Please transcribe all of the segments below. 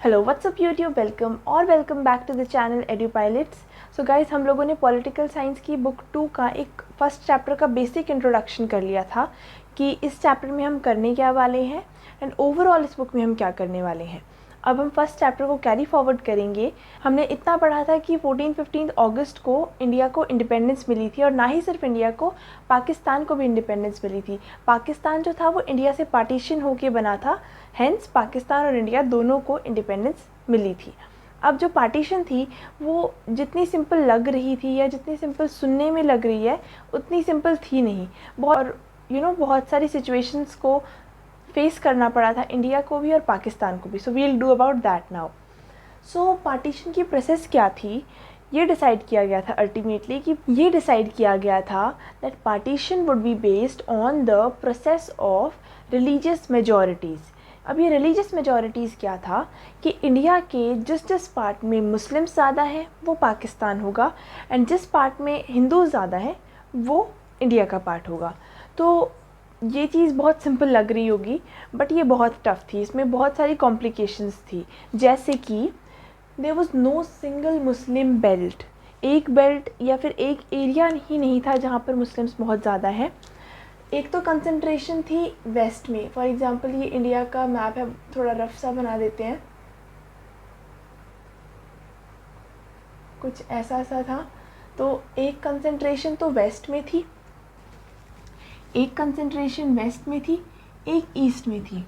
Hello what's up YouTube, welcome back to the channel Edupilots. So guys, हम लोगों ने political science की book 2 का एक फर्स्ट चैप्टर का बेसिक इंट्रोडक्शन कर लिया था कि इस चैप्टर में हम करने क्या वाले हैं एंड ओवरऑल इस बुक में हम क्या करने वाले हैं। अब हम फर्स्ट चैप्टर को कैरी फॉरवर्ड करेंगे। हमने इतना पढ़ा था कि 14-15 अगस्त को इंडिया को इंडिपेंडेंस मिली थी, और ना ही सिर्फ इंडिया को, पाकिस्तान को भी इंडिपेंडेंस मिली थी। पाकिस्तान जो था वो इंडिया से पार्टीशन होके बना था, हेंस पाकिस्तान और इंडिया दोनों को इंडिपेंडेंस मिली थी। अब जो पार्टीशन थी वो जितनी सिंपल लग रही थी या जितनी सिंपल सुनने में लग रही है उतनी सिंपल थी नहीं। बहुत सारी सिचुएशंस को फेस करना पड़ा था इंडिया को भी और पाकिस्तान को भी। So we will do about that now. So partition की प्रोसेस क्या थी, ये डिसाइड किया गया था अल्टीमेटली कि ये डिसाइड किया गया था that partition would be based on the process of religious majorities. अब ये रिलीजियस मेजॉरिटीज़ क्या था कि इंडिया के जिस जिस पार्ट में मुस्लिम्स ज़्यादा हैं वो पाकिस्तान होगा, एंड जिस पार्ट में हिंदू ज़्यादा हैं वो इंडिया का पार्ट होगा। तो ये चीज़ बहुत सिंपल लग रही होगी, बट ये बहुत टफ थी, इसमें बहुत सारी कॉम्प्लिकेशंस थी। जैसे कि there was no single Muslim belt, एक बेल्ट या फिर एक एरिया ही नहीं था जहाँ पर मुस्लिम्स बहुत ज़्यादा हैं। एक तो कंसंट्रेशन थी वेस्ट में। फॉर एग्जांपल ये इंडिया का मैप है, थोड़ा रफ सा बना देते हैं, कुछ ऐसा सा था। तो एक कंसंट्रेशन तो वेस्ट में थी, एक कंसंट्रेशन वेस्ट में थी, एक ईस्ट में थी।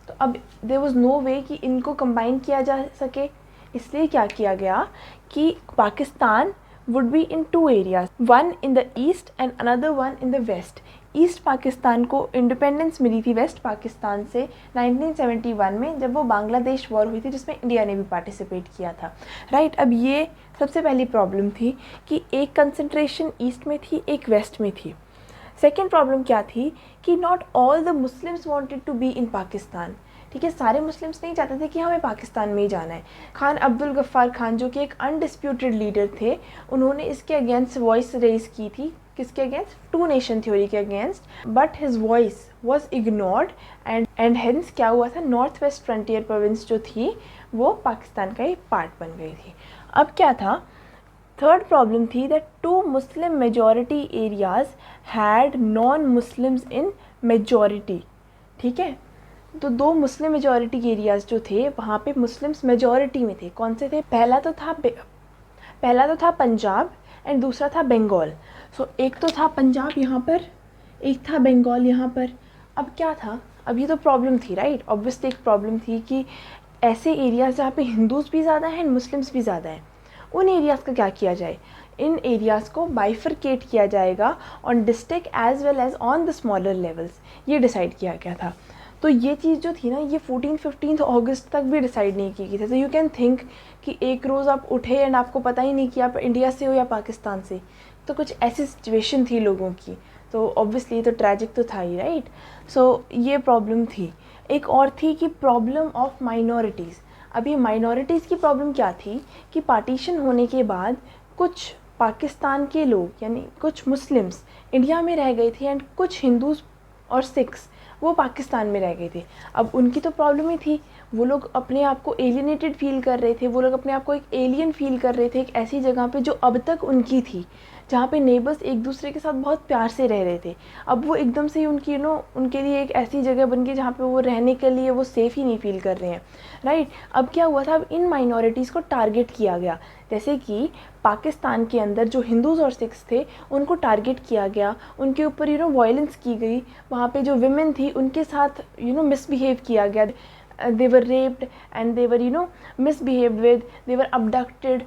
तो अब देयर वाज नो वे कि इनको कंबाइन किया जा सके, इसलिए क्या किया गया कि Pakistan would be in two areas, one in the east and another one in the west. East Pakistan को इंडिपेंडेंस मिली थी वेस्ट पाकिस्तान से 1971 में, जब वो बांग्लादेश वॉर हुई थी जिसमें इंडिया ने भी पार्टिसिपेट किया था, राइट। अब ये सबसे पहली प्रॉब्लम थी कि एक कंसंट्रेशन ईस्ट में थी, एक वेस्ट में थी। सेकेंड प्रॉब्लम क्या थी कि not all the Muslims wanted to be in Pakistan. ठीक है, सारे मुस्लिम्स नहीं चाहते थे कि हमें पाकिस्तान में ही जाना है। खान अब्दुल गफ्फार खान जो कि एक अनडिस्प्यूटेड लीडर थे, उन्होंने इसके अगेंस्ट वॉइस रेज की थी। किसके अगेंस्ट? टू नेशन थ्योरी के against. But his voice was ignored and hence क्या हुआ था, नॉर्थ वेस्ट फ्रंटियर प्रोविंस जो थी वो पाकिस्तान का ही पार्ट बन गई थी। अब क्या था, थर्ड प्रॉब्लम थी that two Muslim majority areas had non Muslims in majority. ठीक है, तो दो मुस्लिम मेजॉरिटी एरियाज जो थे वहाँ पे मुस्लिम्स मेजॉरिटी में थे। कौन से थे? पहला तो था पंजाब एंड दूसरा था बंगाल। सो एक तो था पंजाब यहाँ पर, एक था बंगाल यहाँ पर। अब क्या था, अब ये तो प्रॉब्लम थी, राइट। ऑब्वियसली एक प्रॉब्लम थी कि ऐसे एरियाज जहाँ पे हिंदूज भी ज़्यादा हैं, मुस्लिम्स भी ज़्यादा हैं, उन एरियाज़ का क्या किया जाए। इन एरियाज़ को बाइफरकेट किया जाएगा on district as well as on the smaller levels, ये डिसाइड किया गया था। तो ये चीज़ जो थी ना, ये 14-15 अगस्त तक भी डिसाइड नहीं की गई थी। तो यू कैन थिंक कि एक रोज़ आप उठे एंड आपको पता ही नहीं कि आप इंडिया से हो या पाकिस्तान से। तो कुछ ऐसी सिचुएशन थी लोगों की, तो ऑब्वियसली तो ट्रैजिक तो था ही, राइट। सो ये प्रॉब्लम थी। एक और थी कि प्रॉब्लम ऑफ माइनॉरिटीज़। अब ये माइनॉरिटीज़ की प्रॉब्लम क्या थी कि पार्टीशन होने के बाद कुछ पाकिस्तान के लोग यानी कुछ मुस्लिम्स इंडिया में रह गए थे एंड कुछ हिंदूज और सिख्स वो पाकिस्तान में रह गए थे। अब उनकी तो प्रॉब्लम ही थी, वो लोग अपने आप को एलियनेटेड फील कर रहे थे, वो लोग अपने आप को एक एलियन फील कर रहे थे एक ऐसी जगह पे जो अब तक उनकी थी, जहाँ पे नेबर्स एक दूसरे के साथ बहुत प्यार से रह रहे थे। अब वो एकदम से ही उनकी उनके लिए एक ऐसी जगह बन गई जहाँ पे वो रहने के लिए वो सेफ़ ही नहीं फील कर रहे हैं, राइट। अब क्या हुआ था, अब इन माइनॉरिटीज़ को टारगेट किया गया। जैसे कि पाकिस्तान के अंदर जो हिंदूज़ और सिख्स थे उनको टारगेट किया गया, उनके ऊपर वायलेंस की गई। वहाँ पे जो विमेन थी उनके साथ मिसबिहेव किया गया। They were raped and they were misbehaved with, they were abducted,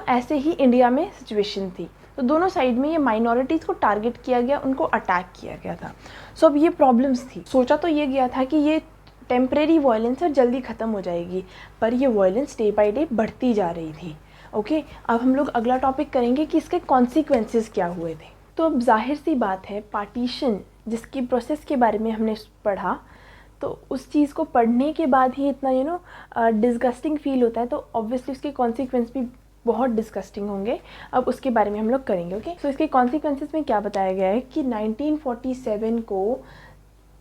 ऐसे ही इंडिया में सिचुएशन थी। तो दोनों साइड में ये माइनॉरिटीज़ को टारगेट किया गया, उनको अटैक किया गया था। सो अब ये प्रॉब्लम्स थी। सोचा तो ये गया था कि ये टेम्परेरी वायलेंस है, जल्दी ख़त्म हो जाएगी, पर ये वायलेंस डे बाय डे बढ़ती जा रही थी। ओके, अब हम लोग अगला टॉपिक करेंगे कि इसके कॉन्सिक्वेंसेस क्या हुए थे। तो अब जाहिर सी बात है, पार्टीशन जिसकी प्रोसेस के बारे में हमने पढ़ा, तो उस चीज़ को पढ़ने के बाद ही इतना डिस्गस्टिंग फील होता है, तो ऑब्वियसली उसके कॉन्सिक्वेंस भी बहुत डिस्गस्टिंग होंगे। अब उसके बारे में हम लोग करेंगे। ओके, सो इसके कॉन्सिक्वेंसेस में क्या बताया गया है कि 1947 को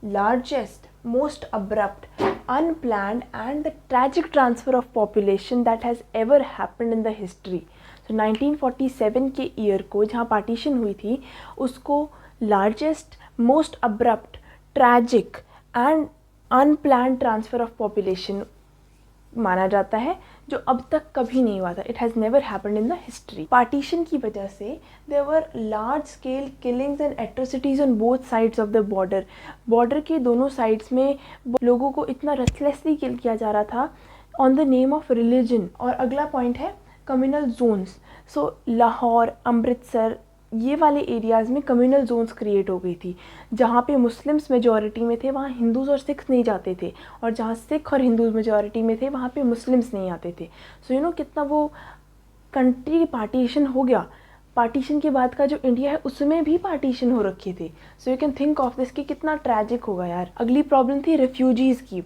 largest most abrupt, unplanned and the tragic transfer of population that has ever happened in the history. So 1947 के ईयर को जहाँ पार्टीशन हुई थी उसको largest, most abrupt, tragic and unplanned transfer of population माना जाता है जो अब तक कभी नहीं हुआ था. It has never happened in the history. Partition की वजह से there were large scale killings and atrocities on both sides of the border. Border के दोनों साइड्स में लोगों को इतना रेथलेसली किल किया जा रहा था on the name of religion. और अगला पॉइंट है कम्युनल जोन्स. सो लाहौर, अमृतसर, ये वाले एरियाज़ में कम्युनल जोन्स क्रिएट हो गई थी. जहाँ पे मुस्लिम्स मेजॉरिटी में थे वहाँ हिंदूज़ और सिख्स नहीं जाते थे, और जहाँ सिख और हिंदूज़ मेजॉरिटी में थे वहाँ पे मुस्लिम्स नहीं आते थे. सो यू नो कितना वो कंट्री पार्टीशन हो गया. पार्टीशन के बाद का जो इंडिया है उसमें भी पार्टीशन हो रखे थे. सो you can think of this कि कितना ट्रैजिक होगा यार. अगली प्रॉब्लम थी रेफ्यूजीज़ की.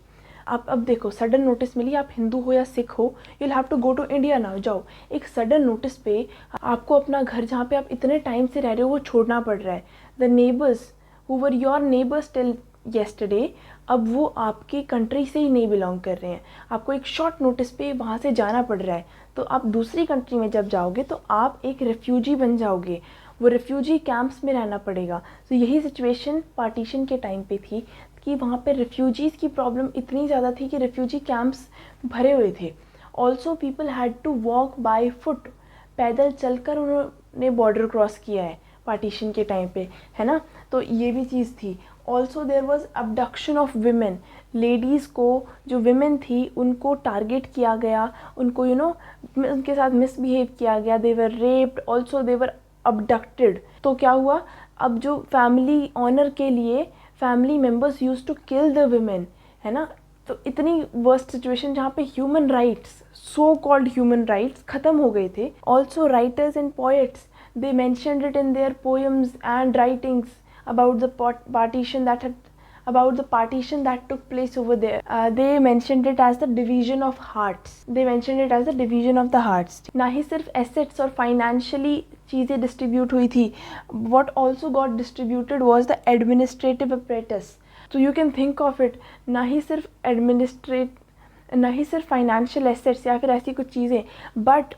आप अब देखो सडन नोटिस मिली, आप हिंदू हो या सिख हो, you will have to go to India now. जाओ, एक सडन नोटिस पे आपको अपना घर जहाँ पे आप इतने टाइम से रह रहे हो वो छोड़ना पड़ रहा है. The neighbours who were your neighbours till yesterday, अब वो आपकी कंट्री से ही नहीं बिलोंग कर रहे हैं. आपको एक शॉर्ट नोटिस पे वहाँ से जाना पड़ रहा है. तो आप दूसरी कंट्री में जब जाओगे तो आप एक रेफ्यूजी बन जाओगे, वो रेफ्यूजी कैंप्स में रहना पड़ेगा. तो यही सिचुएशन पार्टीशन के टाइम पे थी कि वहाँ पे रेफ्यूजीज़ की प्रॉब्लम इतनी ज़्यादा थी कि रेफ्यूजी कैंप्स भरे हुए थे. Also people had to walk by foot. पैदल चलकर उन्होंने बॉर्डर क्रॉस किया है पार्टीशन के टाइम पे, है ना. तो ये भी चीज़ थी. Also there was abduction of women. Ladies को, जो विमेन थी उनको टारगेट किया गया, उनको उनके साथ मिसबिहेव किया गया. They were raped, also they were abducted. तो क्या हुआ, अब जो फैमिली ऑनर के लिए family members use to kill the women, है ना. तो इतनी वर्स्ट सिचुएशन जहाँ पे human rights, so called human rights ख़त्म हो गए थे. Also writers and poets, they mentioned it in their poems and writings about the partition that took place over there. They mentioned it as the division of hearts. ना ही सिर्फ assets और financially चीज़ें distribute हुई थी. What also got distributed was the administrative apparatus. So you can think of it, ना ही सिर्फ financial assets या फिर ऐसी कुछ चीज़ें, बट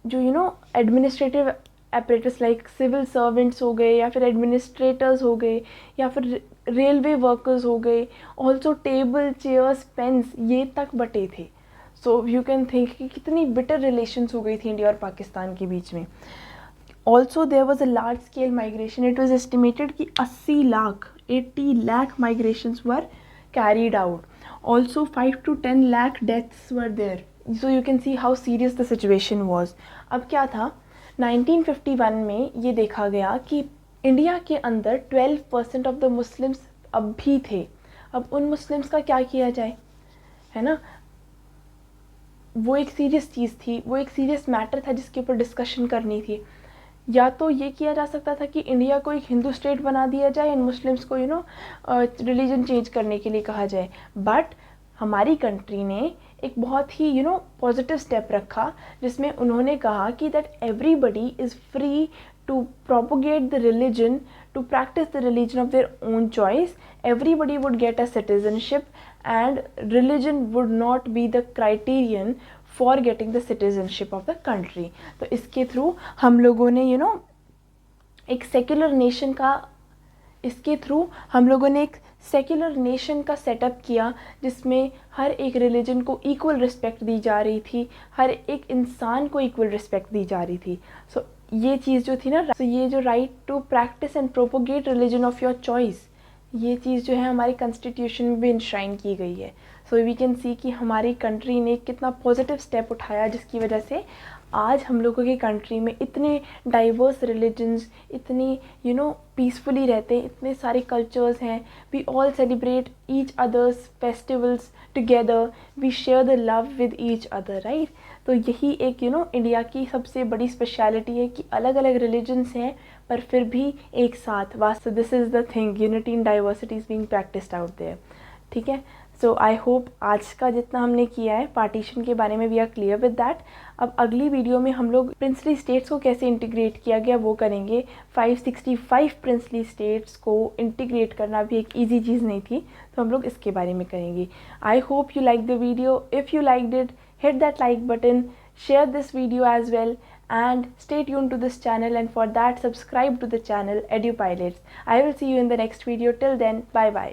जो administrative apparatus like civil servants हो गए, या फिर एडमिनिस्ट्रेटर्स हो गए, या फिर रेलवे वर्कर्स हो गए. ऑल्सो टेबल, चेयर्स, पेन्स, ये तक बटे थे. सो यू कैन थिंक कि कितनी बिटर रिलेशंस हो गई थी इंडिया और पाकिस्तान के बीच में. Also there was a large scale migration. It was estimated कि 80 lakh migrations were carried out. Also 5 to 10 lakh deaths were there. So you can see how serious the situation was. अब क्या था, 1951 में ये देखा गया कि इंडिया के अंदर 12% ऑफ द मुस्लिम्स अब भी थे. अब उन मुस्लिम्स का क्या किया जाए, है ना. वो एक सीरियस चीज़ थी, वो एक सीरियस मैटर था जिसके ऊपर डिस्कशन करनी थी. या तो ये किया जा सकता था कि इंडिया को एक हिंदू स्टेट बना दिया जाए एंड मुस्लिम्स को रिलीजन चेंज करने के लिए कहा जाए. बट हमारी कंट्री ने एक बहुत ही पॉजिटिव स्टेप रखा, जिसमें उन्होंने कहा कि that everybody is free to propagate the religion, to practise the religion of their own choice. Everybody would get a citizenship and religion would not be the criterion for getting the citizenship of the country. तो इसके through हम लोगों ने एक secular nation का setup किया, जिसमें हर एक रिलीजन को इक्वल रिस्पेक्ट दी जा रही थी, हर एक इंसान को इक्वल रिस्पेक्ट दी जा रही थी. सो ये चीज़ जो थी ना, तो ये जो right to practise and propagate religion of your choice, ये चीज़ जो है हमारी कॉन्स्टिट्यूशन में भी इंश्राइन की गई है. सो वी कैन सी कि हमारी कंट्री ने कितना पॉजिटिव स्टेप उठाया, जिसकी वजह से आज हम लोगों की कंट्री में इतने डाइवर्स रिलीजन्स, इतनी पीसफुली रहते हैं, इतने सारे कल्चर्स हैं. We all celebrate each others festivals together, we share the love with each other, right. तो यही एक इंडिया की सबसे बड़ी स्पेशलिटी है कि अलग अलग रिलीजन्स हैं पर फिर भी एक साथ. वास्तव this is the thing, unity in diversity is being practised out there. ठीक है. सो आई होप आज का जितना हमने किया है पार्टीशन के बारे में we are clear with that. अब अगली वीडियो में हम लोग प्रिंसली स्टेट्स को कैसे इंटीग्रेट किया गया वो करेंगे। 565 प्रिंसली स्टेट्स को इंटीग्रेट करना भी एक ईजी चीज़ नहीं थी, तो हम लोग इसके बारे में करेंगे। I hope you like the video. If you like it, hit that like button, share this video as well, and stay tuned to this channel, and for that subscribe to the channel EduPilots. I will see you in the next video. Till then, bye bye.